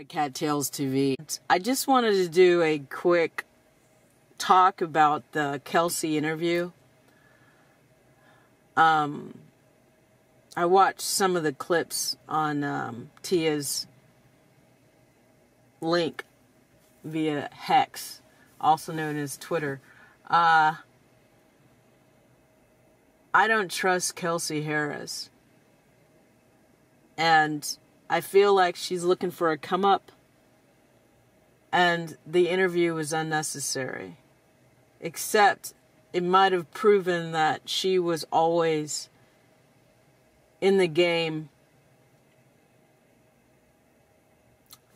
Kattalestv. I just wanted to do a quick talk about the Kelsey interview. I watched some of the clips on Tia's link via Hex, also known as Twitter. I don't trust Kelsey Harris. And I feel like she's looking for a come up. And the interview was unnecessary. Except it might have proven that she was always in the game,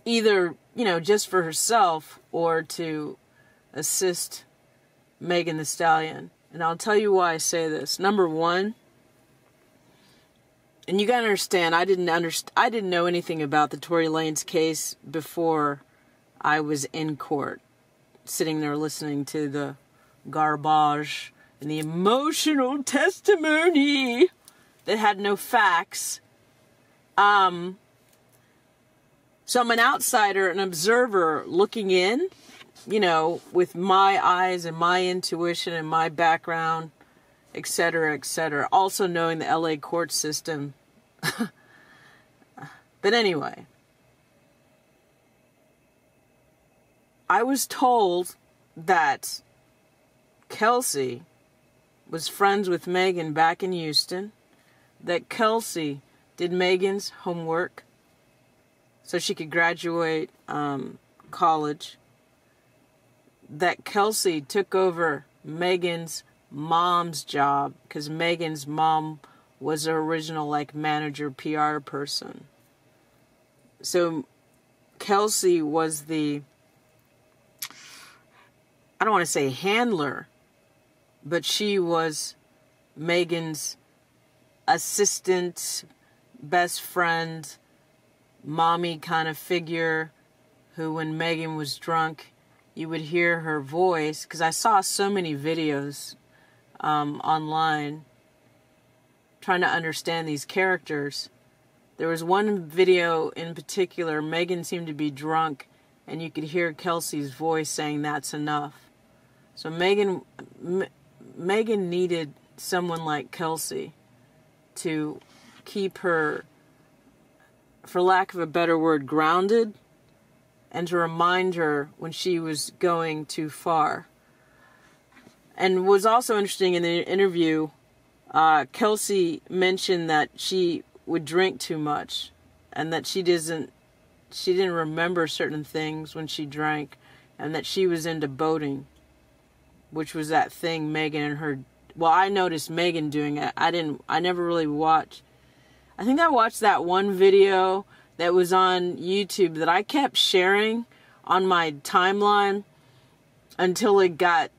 either, just for herself or to assist Megan Thee Stallion. And I'll tell you why I say this. Number one, and you gotta understand, I didn't know anything about the Tory Lanez case before I was in court, sitting there listening to the garbage and the emotional testimony that had no facts. So I'm an outsider, an observer looking in, with my eyes and my intuition and my background, etc., etc. Also knowing the LA court system. But anyway, I was told that Kelsey was friends with Megan back in Houston, that Kelsey did Megan's homework so she could graduate college, that Kelsey took over Megan's mom's job because Megan's mom was her original manager, PR person. So Kelsey was the, I don't want to say handler, but she was Megan's assistant, best friend, mommy kind of figure, who when Megan was drunk, you would hear her voice, because I saw so many videos online trying to understand these characters. There was one video in particular, Megan seemed to be drunk, and you could hear Kelsey's voice saying, "That's enough." So Megan needed someone like Kelsey to keep her, for lack of a better word, grounded, and to remind her when she was going too far. And what was also interesting in the interview, Kelsey mentioned that she would drink too much, and that she didn't remember certain things when she drank, and that she was into boating, which was that thing Megan and her, well, I noticed Megan doing it. I never really watched. I think I watched that one video that was on YouTube that I kept sharing on my timeline until it got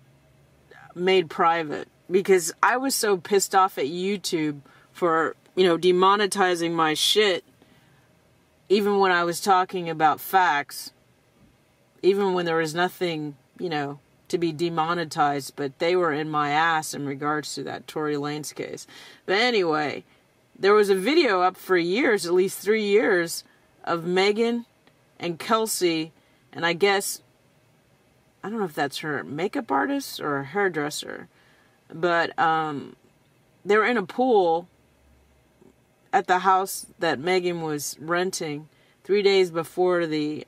made private, because I was so pissed off at YouTube for, demonetizing my shit, even when I was talking about facts, even when there was nothing, to be demonetized, but they were in my ass in regards to that Tory Lanez case. But anyway, there was a video up for years, at least 3 years, of Megan and Kelsey, and I guess, I don't know if that's her makeup artist or a hairdresser, but they were in a pool at the house that Megan was renting 3 days before the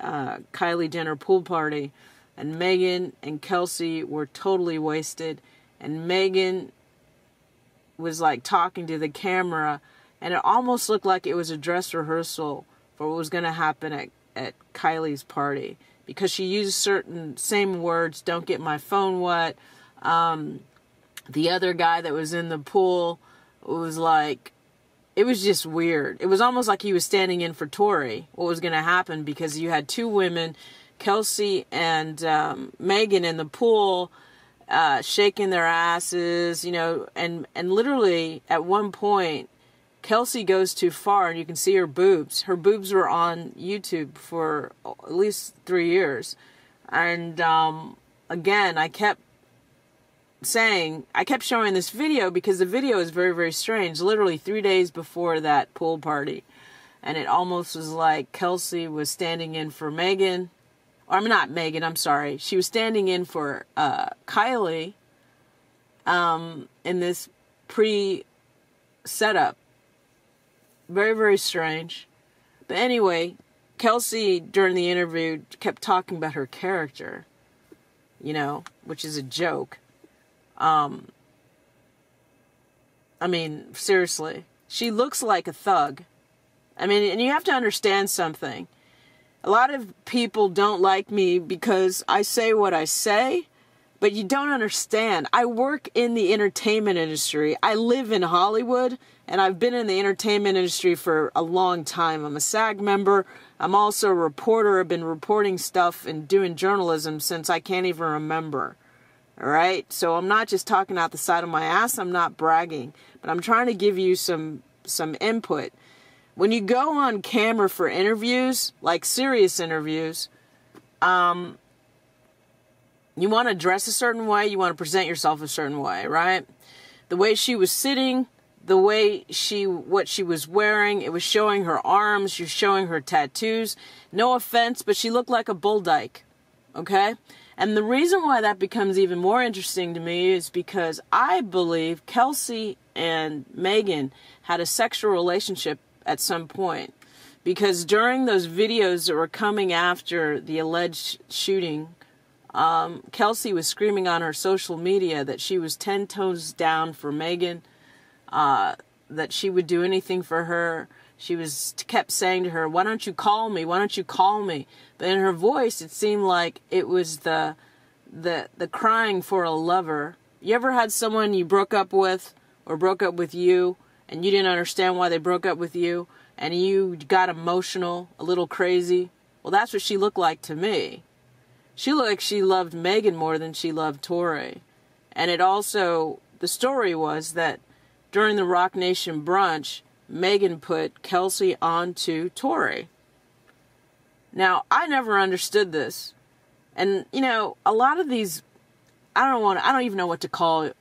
Kylie Jenner pool party, and Megan and Kelsey were totally wasted, and Megan was talking to the camera, and it almost looked like it was a dress rehearsal for what was going to happen at Kylie's party, because she used certain same words, "don't get my phone wet." The other guy that was in the pool was it was just weird. It was almost like he was standing in for Tory, what was going to happen, because you had two women, Kelsey and Megan, in the pool, shaking their asses, and literally at one point, Kelsey goes too far, and you can see her boobs. Her boobs were on YouTube for at least 3 years. And again, I kept showing this video because the video is very, very strange. Literally 3 days before that pool party. and it almost was like Kelsey was standing in for Megan. Or I'm not Megan, I'm sorry. She was standing in for Kylie in this pre-setup. Very, very strange. But anyway, Kelsey, during the interview, kept talking about her character, you know, which is a joke. I mean, seriously. She looks like a thug. I mean, and you have to understand something. A lot of people don't like me because I say what I say, but you don't understand. I work in the entertainment industry. I live in Hollywood, and I've been in the entertainment industry for a long time. I'm a SAG member. I'm also a reporter. I've been reporting stuff and doing journalism since I can't even remember. All right? So I'm not just talking out the side of my ass. I'm not bragging. But I'm trying to give you some input. When you go on camera for interviews, like serious interviews, you want to dress a certain way. You want to present yourself a certain way, right? The way she was sitting, the way what she was wearing, it was showing her arms, she was showing her tattoos. No offense, but she looked like a bull dyke, okay? And the reason why that becomes even more interesting to me is because I believe Kelsey and Megan had a sexual relationship at some point. Because during those videos that were coming after the alleged shooting, Kelsey was screaming on her social media that she was 10 toes down for Megan, that she would do anything for her. She kept saying to her, "Why don't you call me? Why don't you call me?" But in her voice, it seemed like it was the crying for a lover. You ever had someone you broke up with or broke up with you, and you didn't understand why they broke up with you, and you got emotional, a little crazy? Well, that's what she looked like to me. She looked like she loved Megan more than she loved Tori. And it also, the story was that during the Rock Nation brunch, Megan put Kelsey onto Tori. Now, I never understood this. And, you know, a lot of these, I don't even know what to call it.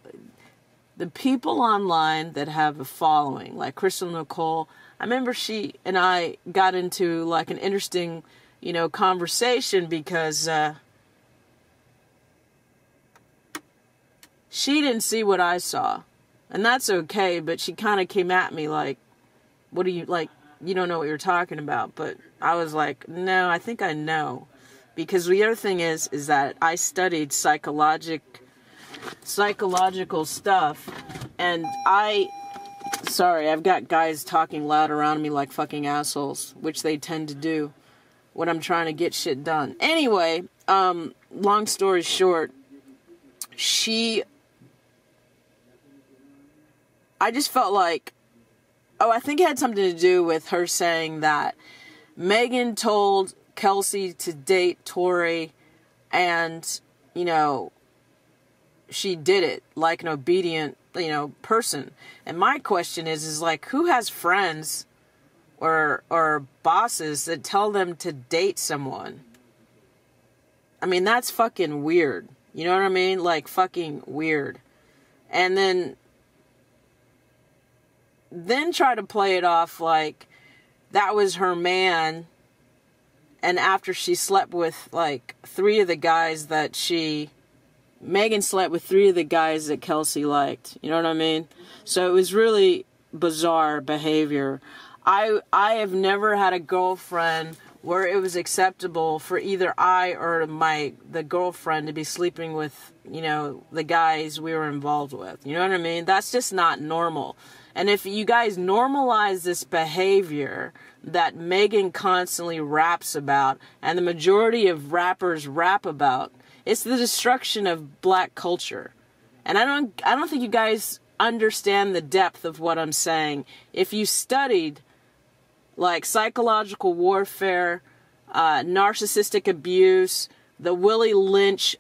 The people online that have a following, like Crystal Nicole, I remember she and I got into like an interesting, you know, conversation because she didn't see what I saw. And that's okay, but she kind of came at me like, what do you, like, you don't know what you're talking about. But I was like, no, I think I know. Because the other thing is that I studied psychological stuff, and sorry, I've got guys talking loud around me like fucking assholes, which they tend to do when I'm trying to get shit done. Anyway, long story short, I just felt like, I think it had something to do with her saying that Megan told Kelsey to date Tori, and, you know, she did it like an obedient, you know, person. And my question is like, who has friends or bosses that tell them to date someone? I mean, that's fucking weird. You know what I mean? Like, fucking weird. And then try to play it off like that was her man, and after she slept with like Megan slept with 3 of the guys that Kelsey liked. You know what I mean? So it was really bizarre behavior. I have never had a girlfriend where it was acceptable for either I or the girlfriend to be sleeping with, you know, the guys we were involved with. You know what I mean? That's just not normal. And if you guys normalize this behavior that Megan constantly raps about, and the majority of rappers rap about, it's the destruction of black culture. And I don't think you guys understand the depth of what I'm saying. If you studied like psychological warfare, narcissistic abuse, the Willie Lynch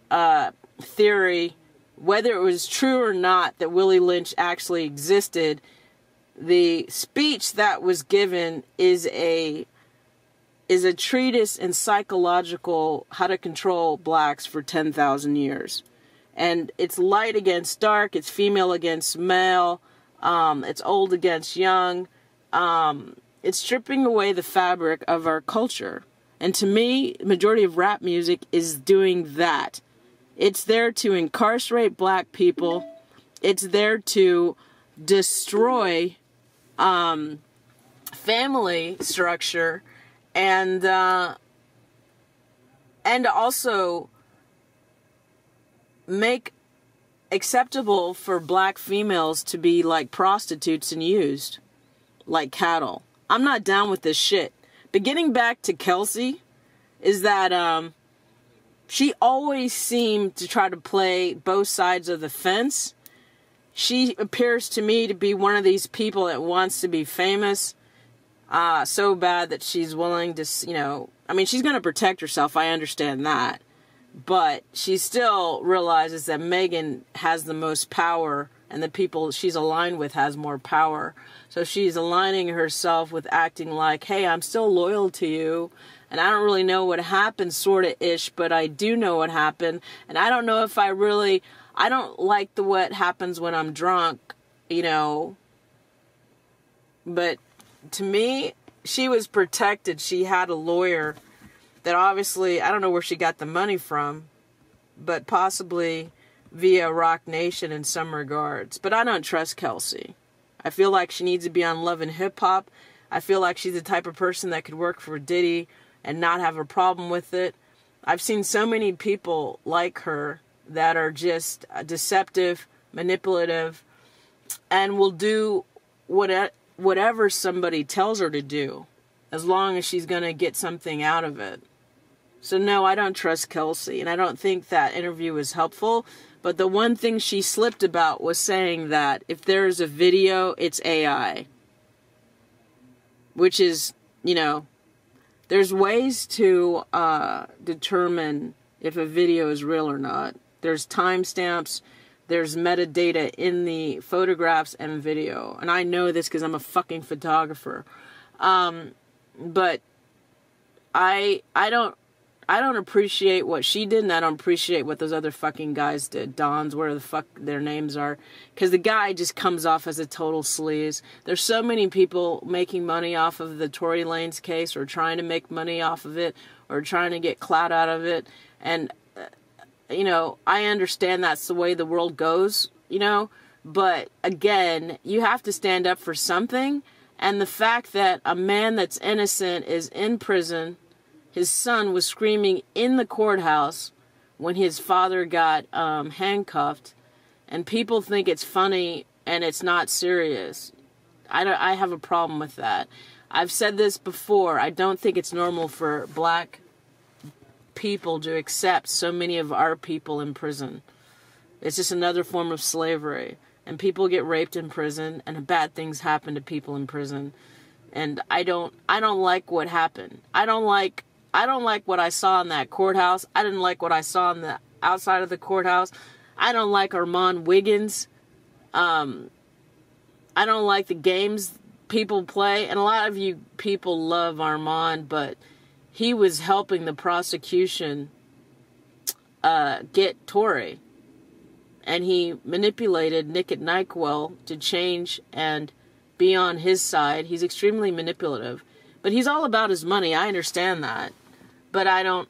theory, whether it was true or not that Willie Lynch actually existed, the speech that was given is a treatise in psychological how to control blacks for 10,000 years. And it's light against dark, it's female against male, it's old against young. It's stripping away the fabric of our culture. And to me, the majority of rap music is doing that. It's there to incarcerate black people. It's there to destroy family structure, and also make acceptable for black females to be like prostitutes and used like cattle. I'm not down with this shit. But getting back to Kelsey, is that she always seemed to try to play both sides of the fence. She appears to me to be one of these people that wants to be famous so bad that she's willing to, you know, I mean, she's going to protect herself. I understand that. But she still realizes that Megan has the most power and the people she's aligned with has more power. So she's aligning herself with acting like, hey, I'm still loyal to you. And I don't really know what happened, sort of ish, but I do know what happened. And I don't know if I don't like what happens when I'm drunk, you know. But to me, she was protected. She had a lawyer that obviously, I don't know where she got the money from, but possibly via Rock Nation in some regards. But I don't trust Kelsey. I feel like she needs to be on Love and Hip Hop. I feel like she's the type of person that could work for Diddy and not have a problem with it. I've seen so many people like her that are just deceptive, manipulative, and will do whatever somebody tells her to do, as long as she's going to get something out of it. So no, I don't trust Kelsey, and I don't think that interview was helpful. But the one thing she slipped about was saying that if there's a video, it's AI. Which is, you know, there's ways to determine if a video is real or not. There's timestamps, there's metadata in the photographs and video. And I know this because I'm a fucking photographer. But I don't appreciate what she did, and I don't appreciate what those other fucking guys did. Dons, where the fuck their names are. Because the guy just comes off as a total sleaze. There's so many people making money off of the Tory Lanez case, or trying to make money off of it, or trying to get clout out of it. And, you know, I understand that's the way the world goes, you know. But, again, you have to stand up for something. And the fact that a man that's innocent is in prison. His son was screaming in the courthouse when his father got handcuffed, and people think it's funny and it's not serious. I have a problem with that. I've said this before. I don't think it's normal for black people to accept so many of our people in prison. It's just another form of slavery, and people get raped in prison, and bad things happen to people in prison. And I don't like what happened. I don't like what I saw in that courthouse. I didn't like what I saw on the outside of the courthouse. I don't like Armand Wiggins. I don't like the games people play. And a lot of you people love Armand, but he was helping the prosecution get Tory. And he manipulated Nick at Nyquil to change and be on his side. He's extremely manipulative. But he's all about his money. I understand that. But I don't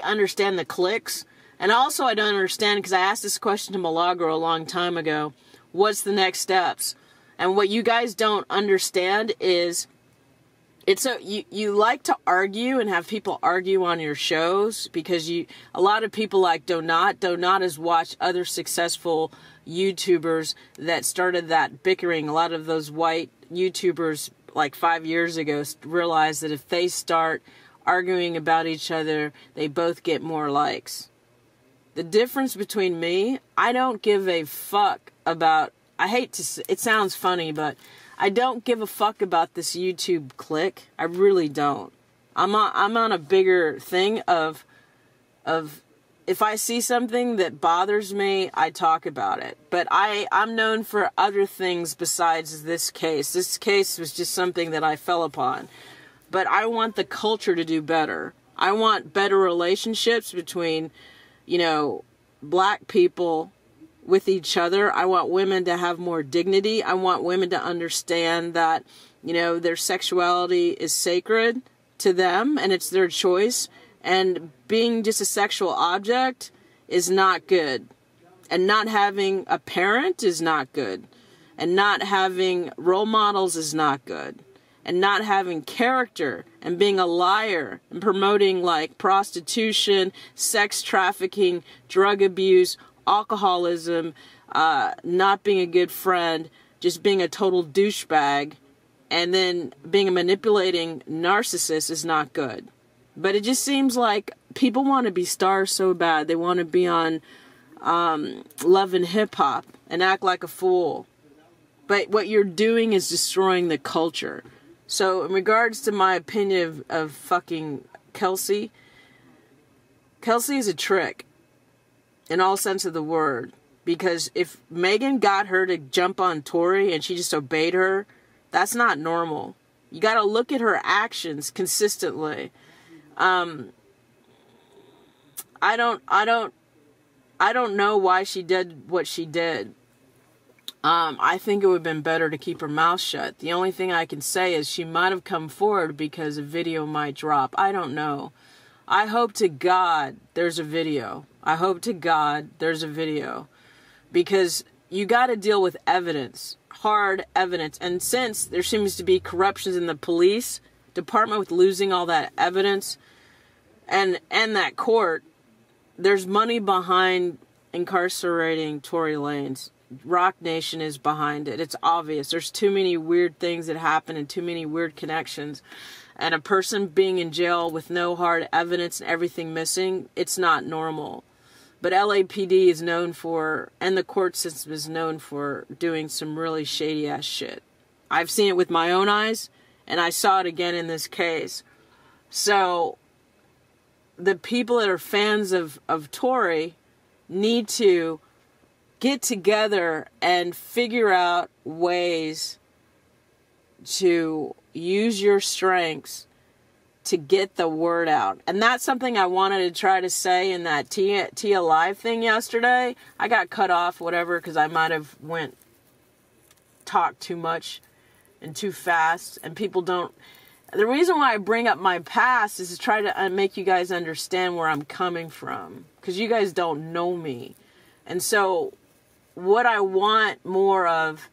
understand the clicks. And also I don't understand, because I asked this question to Milagro a long time ago, what's the next steps? And what you guys don't understand is, you like to argue and have people argue on your shows, because a lot of people like Donat. Donat has watched other successful YouTubers that started that bickering. A lot of those white YouTubers like 5 years ago realized that if they start arguing about each other, they both get more likes. The difference between me, I don't give a fuck about, it sounds funny, but I don't give a fuck about this YouTube click. I really don't. I'm on a bigger thing of if I see something that bothers me, I talk about it. But I'm known for other things besides this case. This case was just something that I fell upon. But I want the culture to do better. I want better relationships between, you know, black people with each other. I want women to have more dignity. I want women to understand that, you know, their sexuality is sacred to them and it's their choice. And being just a sexual object is not good. And not having a parent is not good. And not having role models is not good. And not having character and being a liar and promoting like prostitution, sex trafficking, drug abuse, alcoholism, not being a good friend, just being a total douchebag, and then being a manipulating narcissist is not good. But it just seems like people want to be stars so bad. They want to be on Love and Hip Hop and act like a fool. But what you're doing is destroying the culture. So in regards to my opinion of fucking Kelsey, Kelsey is a trick in all sense of the word. Because if Megan got her to jump on Tori and she just obeyed her, that's not normal. You got to look at her actions consistently. I don't know why she did what she did. I think it would have been better to keep her mouth shut. The only thing I can say is she might have come forward because a video might drop. I don't know. I hope to God there's a video. I hope to God there's a video. Because you got to deal with evidence. Hard evidence. And since there seems to be corruptions in the police department with losing all that evidence and that court, there's money behind incarcerating Tory Lanez. Rock Nation is behind it. It's obvious. There's too many weird things that happen and too many weird connections. And a person being in jail with no hard evidence and everything missing, it's not normal. But LAPD is known for, and the court system is known for, doing some really shady ass shit. I've seen it with my own eyes, and I saw it again in this case. So, the people that are fans of Tory need to get together and figure out ways to use your strengths to get the word out. And that's something I wanted to try to say in that Tia Live thing yesterday. I got cut off, whatever, because I might have talked too much and too fast. And people don't... The reason why I bring up my past is to try to make you guys understand where I'm coming from. Because you guys don't know me. And so, what I want more of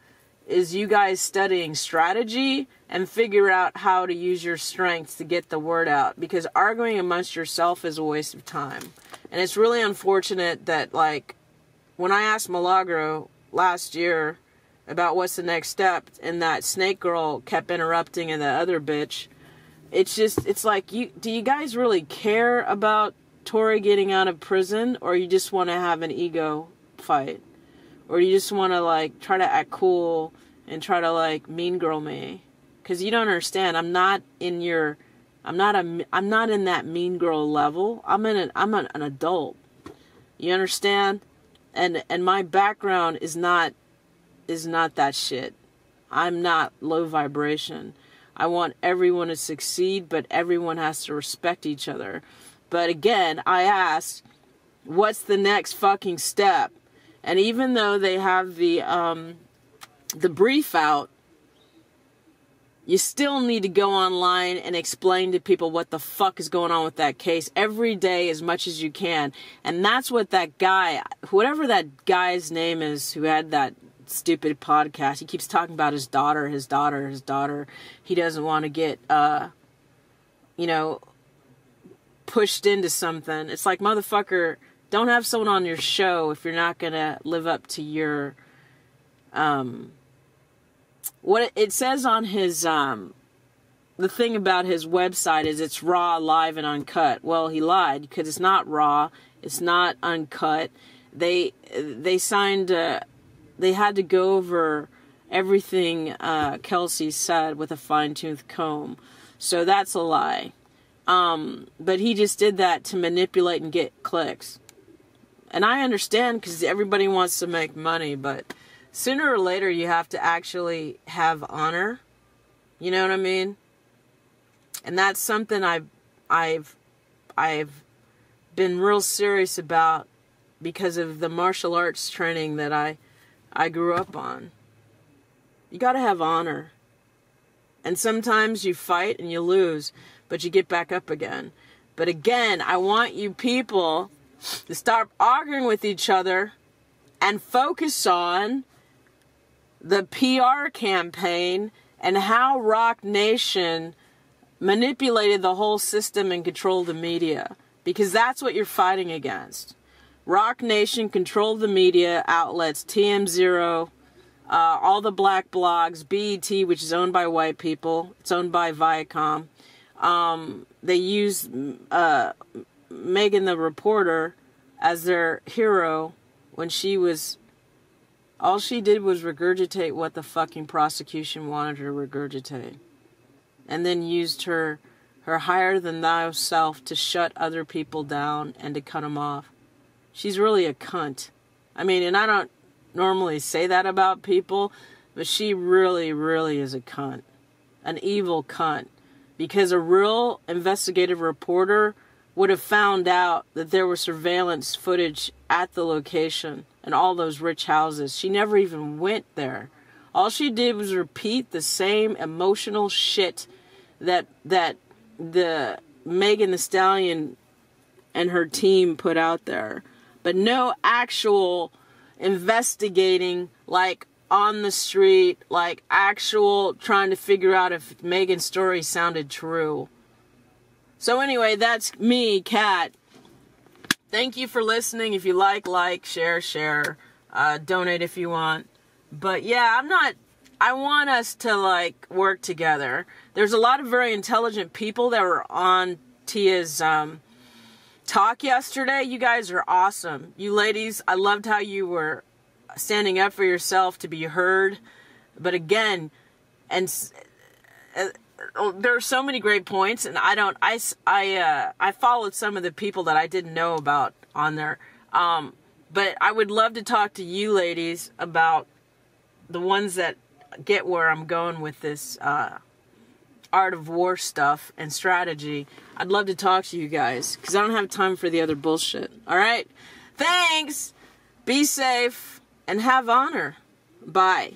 is you guys studying strategy and figure out how to use your strengths to get the word out. Because arguing amongst yourself is a waste of time. And it's really unfortunate that, like, when I asked Milagro last year about what's the next step, and that snake girl kept interrupting and the other bitch, it's like, do you guys really care about Tory getting out of prison, or you just want to have an ego fight? Or you just want to, like, try to act cool and try to, like, mean girl me? Because you don't understand. I'm not in that mean girl level. I'm an adult. You understand? And my background is not that shit. I'm not low vibration. I want everyone to succeed, but everyone has to respect each other. But again, I asked, what's the next fucking step? And even though they have the brief out, you still need to go online and explain to people what the fuck is going on with that case every day as much as you can. And that's what that guy, whatever that guy's name is who had that stupid podcast, he keeps talking about his daughter. He doesn't want to get, pushed into something. It's like, motherfucker, don't have someone on your show if you're not going to live up to your, what it says on his, the thing about his website is it's raw, live, and uncut. Well, he lied, because it's not raw, it's not uncut. They signed, they had to go over everything Kelsey said with a fine-tooth comb. So that's a lie. But he just did that to manipulate and get clicks. And I understand, because everybody wants to make money, but sooner or later you have to actually have honor. You know what I mean? And that's something I've been real serious about because of the martial arts training that I grew up on. You gotta have honor. And sometimes you fight and you lose, but you get back up again. But again, I want you people to stop arguing with each other and focus on the PR campaign and how Rock Nation manipulated the whole system and controlled the media. Because that's what you're fighting against. Rock Nation controlled the media outlets, TM0, all the black blogs, BET, which is owned by white people. It's owned by Viacom. They used Megan the reporter as their hero when she was... All she did was regurgitate what the fucking prosecution wanted her to regurgitate. And then used her higher-than-thou self to shut other people down and to cut them off. She's really a cunt. I mean, and I don't normally say that about people, but she really, really is a cunt. An evil cunt. Because a real investigative reporter would have found out that there was surveillance footage at the location and all those rich houses. She never even went there. All she did was repeat the same emotional shit that the Megan Thee Stallion and her team put out there. But no actual investigating, like on the street, like actual trying to figure out if Megan's story sounded true. So anyway, that's me, Kat. Thank you for listening. If you like, share. Donate if you want. But yeah, I want us to like work together. There's a lot of very intelligent people that were on Tia's talk yesterday. You guys are awesome. You ladies, I loved how you were standing up for yourself to be heard. But again, and there are so many great points, and I followed some of the people that I didn't know about on there. But I would love to talk to you ladies about the ones that get where I'm going with this art of war stuff and strategy. I'd love to talk to you guys, because I don't have time for the other bullshit. Alright? Thanks! Be safe, and have honor. Bye.